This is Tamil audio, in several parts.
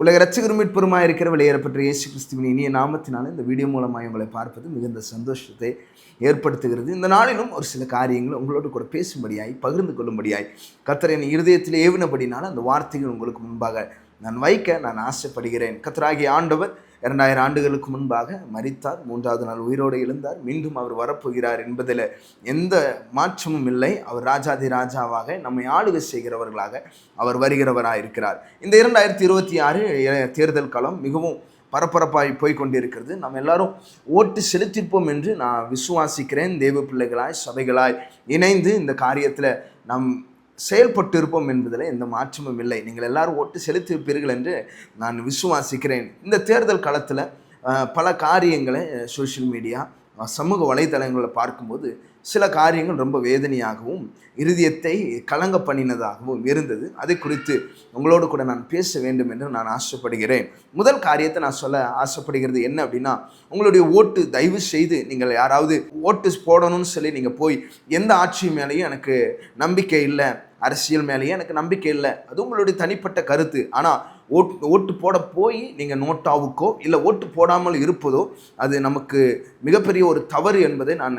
உலக இரட்சகரும் மீட்பெருமாய் இருக்கிற வெளியேறப்பட்ட இயேசு கிறிஸ்துவின் இனிய நாமத்தினால இந்த வீடியோ மூலமாக உங்களை பார்ப்பது மிகுந்த சந்தோஷத்தை ஏற்படுத்துகிறது. இந்த நாளிலும் ஒரு சில காரியங்கள் உங்களோடு கூட பேசும்படியாய் பகிர்ந்து கொள்ளும்படியாய் கர்த்தர் என் இருதயத்தில் ஏவினபடினால அந்த வார்த்தைகள் உங்களுக்கு முன்பாக நான் வைக்க நான் ஆசைப்படுகிறேன். கர்த்தராகிய ஆண்டவர் 2000 ஆண்டுகளுக்கு முன்பாக மரித்தார், 3வது நாள் உயிரோடு எழுந்தார், மீண்டும் அவர் வரப்போகிறார் என்பதில் எந்த மாற்றமும் இல்லை. அவர் ராஜாதி ராஜாவாக நம்மை ஆளுகை செய்கிறவர்களாக அவர் வருகிறவராக இருக்கிறார். இந்த 2026 தேர்தல் களம் மிகவும் பரபரப்பாய் போய்கொண்டிருக்கிறது. நம்ம எல்லாரும் ஓட்டு செலுத்திப்போம் என்று நான் விசுவாசிக்கிறேன். தேவ பிள்ளைகளாய் சபைகளாய் இணைந்து இந்த காரியத்தில் நாம் செயல்பட்டு இருப்போம் என்பதில் எந்த மாற்றமும் இல்லை. நீங்கள் எல்லாரும் ஓட்டு செலுத்தியிருப்பீர்கள் என்று நான் விசுவாசிக்கிறேன். இந்த தேர்தல் களத்தில் பல காரியங்களை சோஷியல் மீடியா சமூக வலைதளங்களில் பார்க்கும்போது சில காரியங்கள் ரொம்ப வேதனையாகவும் இருதயத்தை கலங்க பண்ணினதாகவும் இருந்தது. அதை குறித்து உங்களோடு கூட நான் பேச வேண்டும் என்று நான் ஆசைப்படுகிறேன். முதல் காரியத்தை நான் சொல்ல ஆசைப்படுகிறது என்ன அப்படின்னா, உங்களுடைய ஓட்டு தயவு செய்து நீங்கள் யாராவது ஓட்டு போடணும்னு சொல்லி நீங்கள் போய் எந்த ஆட்சி மேலேயும் எனக்கு நம்பிக்கை இல்லை, அரசியல் மேலேயே எனக்கு நம்பிக்கை இல்லை, அது உங்களுடைய தனிப்பட்ட கருத்து. ஆனால் ஓட்டு போட போய் நீங்கள் நோட்டாவுக்கோ இல்லை ஓட்டு போடாமல் இருப்பதோ அது நமக்கு மிகப்பெரிய ஒரு தவறு என்பதை நான்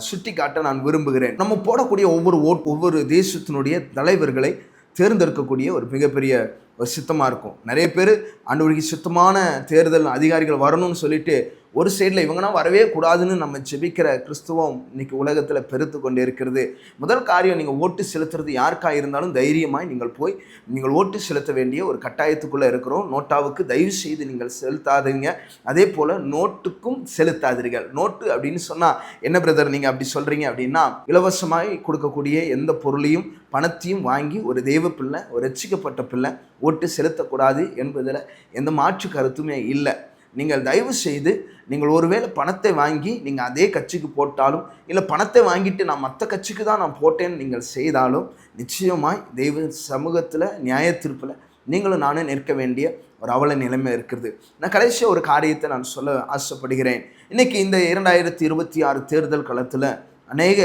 சுட்டி காட்ட நான் விரும்புகிறேன். நம்ம போடக்கூடிய ஒவ்வொரு தேசத்தினுடைய தலைவர்களை தேர்ந்தெடுக்கக்கூடிய ஒரு மிகப்பெரிய ஒரு சித்தமாக இருக்கும். நிறைய பேர் ஆண்டவருக்கு சுத்தமான தேர்தல் அதிகாரிகள் வரணும்னு சொல்லிட்டு ஒரு சைடில் இவங்கன்னா வரவே கூடாதுன்னு நம்ம ஜெபிக்கிற கிறிஸ்துவம் இன்னைக்கு உலகத்தில் பெருத்து கொண்டே இருக்கிறது. முதல் காரியம், நீங்கள் ஓட்டு செலுத்துறது யாருக்காக இருந்தாலும் தைரியமாய் நீங்கள் போய் நீங்கள் ஓட்டு செலுத்த வேண்டிய ஒரு கட்டாயத்துக்குள்ளே இருக்கிறோம். நோட்டாவுக்கு தயவு செய்து நீங்கள் செலுத்தாதீங்க, அதே போல் நோட்டுக்கும் செலுத்தாதீர்கள். நோட்டு அப்படின்னு சொன்னால் என்ன பிரதர் நீங்கள் அப்படி சொல்கிறீங்க அப்படின்னா, இலவசமாய் கொடுக்கக்கூடிய எந்த பொருளையும் பணத்தையும் வாங்கி ஒரு தெய்வ பிள்ளை, ஒரு ரட்சிக்கப்பட்ட பிள்ளை ஓட்டு செலுத்தக்கூடாது என்பதில் எந்த மாற்று கருத்துமே இல்லை. நீங்கள் தயவு செய்து நீங்கள் ஒருவேளை பணத்தை வாங்கி நீங்கள் அதே கட்சிக்கு போட்டாலும், இல்லை பணத்தை வாங்கிட்டு நான் மற்ற கட்சிக்கு தான் நான் போட்டேன்னு நீங்கள் செய்தாலும் நிச்சயமாய் தெய்வ சமூகத்தில் நியாயத்தீர்ப்பில் நீங்களும் நானும் நிற்க வேண்டிய ஒரு அவல நிலைமை இருக்கிறது. நான் கடைசியாக ஒரு காரியத்தை நான் சொல்ல ஆசைப்படுகிறேன். இன்றைக்கி இந்த 2026 தேர்தல் களத்தில் அநேக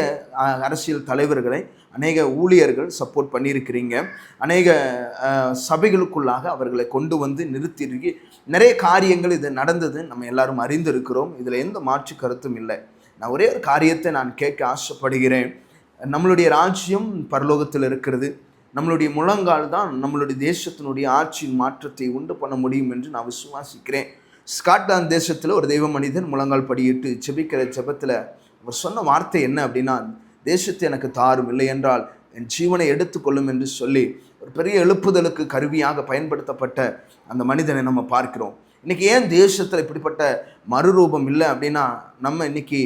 அரசியல் தலைவர்களை அநேக ஊழியர்கள் சப்போர்ட் பண்ணியிருக்கிறீங்க. அநேக சபைகளுக்குள்ளாக அவர்களை கொண்டு வந்து நிறுத்திருக்கு. நிறைய காரியங்கள் இது நடந்தது நம்ம எல்லாரும் அறிந்திருக்கிறோம். இதில் எந்த மாற்று கருத்தும் இல்லை. நான் ஒரே ஒரு காரியத்தை நான் கேட்க ஆசைப்படுகிறேன். நம்மளுடைய ராஜ்யம் பரலோகத்தில் இருக்கிறது. நம்மளுடைய முழங்கால் தான் நம்மளுடைய தேசத்தினுடைய ஆட்சியின் மாற்றத்தை உண்டு பண்ண முடியும் என்று நான் விசுவாசிக்கிறேன். ஸ்காட்லாந்து தேசத்தில் ஒரு தெய்வ மனிதன் முழங்கால் படியிட்டு ஜெபிக்கிற ஜெபத்தில் அவர் சொன்ன வார்த்தை என்ன அப்படின்னா, தேசத்தை எனக்கு தாரும், இல்லை என்றால் என் ஜீவனை எடுத்துக்கொள்ளும் என்று சொல்லி ஒரு பெரிய எழுப்புதலுக்கு கருவியாக பயன்படுத்தப்பட்ட அந்த மனிதனை நம்ம பார்க்கிறோம். இன்றைக்கி ஏன் தேசத்தில் இப்படிப்பட்ட மறுரூபம் இல்லை அப்படின்னா, நம்ம இன்னைக்கு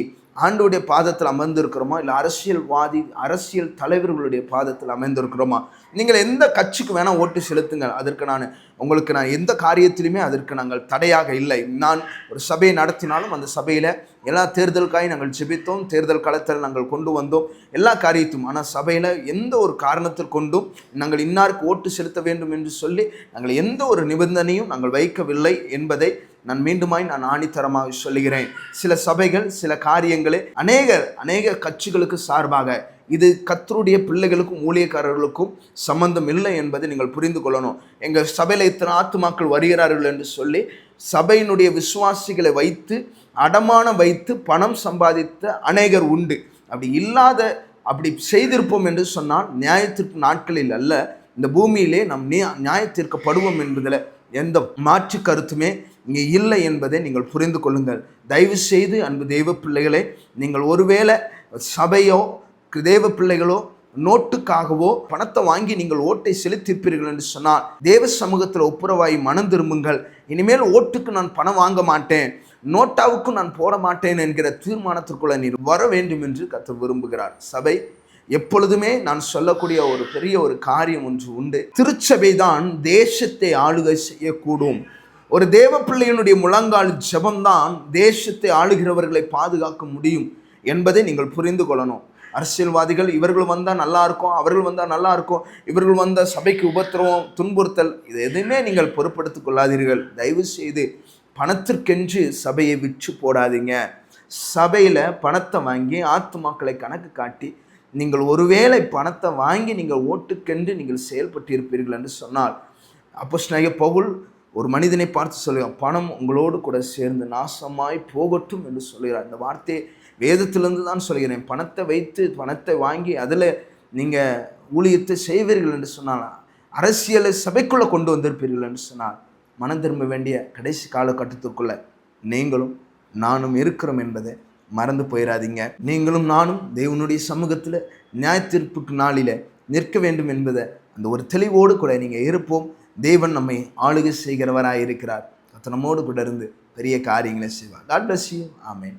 ஆண்டோடைய பாதத்தில் அமர்ந்திருக்கிறோமா, இல்லை அரசியல் தலைவர்களுடைய பாதத்தில் அமர்ந்திருக்கிறோமா? நீங்கள் எந்த கட்சிக்கு வேணால் ஓட்டு செலுத்துங்க, அதற்கு நான் எந்த காரியத்திலுமே அதற்கு நாங்கள் தடையாக இல்லை. நான் ஒரு சபையை நடத்தினாலும் அந்த சபையில் எல்லா தேர்தலுக்காய் நாங்கள் ஜெபித்தோம், தேர்தல் களத்தில் நாங்கள் கொண்டு வந்தோம் எல்லா காரியத்தையும். ஆனால் சபையில் எந்த ஒரு காரணத்தில் கொண்டும் நாங்கள் இன்னாருக்கு ஓட்டு செலுத்த வேண்டும் என்று சொல்லி நாங்கள் எந்த ஒரு நிபந்தனையும் நாங்கள் வைக்கவில்லை என்பதை நான் மீண்டுமாய் நான் ஆணித்தரமாக சொல்லுகிறேன். சில சபைகள் சில காரியங்களே அநேக கட்சிகளுக்கு சார்பாக, இது கர்த்தருடைய பிள்ளைகளுக்கும் ஊழியக்காரர்களுக்கும் சம்பந்தம் இல்லை என்பதை நீங்கள் புரிந்து கொள்ளணும். எங்கள் சபையில் இத்தனை ஆத்துமாக்கள் வருகிறார்கள் என்று சொல்லி சபையினுடைய விசுவாசிகளை வைத்து அடமானம் வைத்து பணம் சம்பாதித்த அநேகர் உண்டு. அப்படி செய்திருப்போம் என்று சொன்னால் நியாயத்திற்கு நாட்களில் அல்ல, இந்த பூமியிலே நம் நியாயத்திற்கப்படுவோம் என்பதில் எந்த மாற்று கருத்துமே இங்கே இல்லை என்பதை நீங்கள் புரிந்து கொள்ளுங்கள். தயவு செய்து அன்பு தெய்வ பிள்ளைகளே, நீங்கள் ஒருவேளை சபையோ தேவ பிள்ளைகளோ நோட்டுக்காகவோ பணத்தை வாங்கி நீங்கள் ஓட்டை செலுத்திருப்பீர்கள் என்று சொன்னால் தேவ சமூகத்தில் ஒப்புரவாய் மனம் திரும்புங்கள். இனிமேல் ஓட்டுக்கு நான் பணம் வாங்க மாட்டேன், நோட்டாவுக்கு நான் போட மாட்டேன் என்கிற தீர்மானத்திற்குள்ள நீர் வர வேண்டும் என்று கர்த்தர் விரும்புகிறார். சபை எப்பொழுதுமே நான் சொல்லக்கூடிய ஒரு பெரிய ஒரு காரியம் ஒன்று உண்டு. திருச்சபை தான் தேசத்தை ஆளுகை செய்யக்கூடும். ஒரு தேவ பிள்ளையினுடைய முழங்கால் ஜெபம்தான் தேசத்தை ஆளுகிறவர்களை பாதுகாக்க முடியும் என்பதை நீங்கள் புரிந்து கொள்ளணும். அரசியல்வாதிகள் இவர்கள் வந்தால் நல்லா இருக்கும், அவர்கள் வந்தால் நல்லா இருக்கும், இவர்கள் வந்தால் சபைக்கு உபத்திரவம் துன்புறுத்தல், இது எதுவுமே நீங்கள் பொறுப்படுத்திக் கொள்ளாதீர்கள். தயவு செய்து பணத்திற்கென்று சபையை விற்று போடாதீங்க. சபையில் பணத்தை வாங்கி ஆத்துமாக்களை கணக்கு காட்டி நீங்கள் ஒருவேளை பணத்தை வாங்கி நீங்கள் ஓட்டுக்கென்று நீங்கள் செயல்பட்டு இருப்பீர்கள் என்று சொன்னால், அப்போஸ்தலனாகிய பவுல் ஒரு மனிதனை பார்த்து சொல்லுவார், பணம் உங்களோடு கூட சேர்ந்து நாசமாய் போகட்டும் என்று சொல்கிறார். இந்த வார்த்தையை வேதத்திலிருந்து தான் சொல்கிறேன். பணத்தை வைத்து பணத்தை வாங்கி அதில் நீங்கள் ஊழியத்தை செய்வீர்கள் என்று சொன்னால், அரசியலை சபைக்குள்ளே கொண்டு வந்திருப்பீர்கள் என்று சொன்னால், மனம் திரும்ப வேண்டிய கடைசி காலகட்டத்துக்குள்ளே நீங்களும் நானும் இருக்கிறோம் என்பதை மறந்து போயிடாதீங்க. நீங்களும் நானும் தேவனுடைய சமூகத்தில் நியாயத்தீர்ப்புக்கு நாளில் நிற்க வேண்டும் என்பதை அந்த ஒரு தெளிவோடு கூட நீங்கள் இருப்போம். தேவன் நம்மை ஆளுகை செய்கிறவராக இருக்கிறார். நம்மோடு கூட இருந்து பெரிய காரியங்களை செய்வார். God bless you. ஆமென்.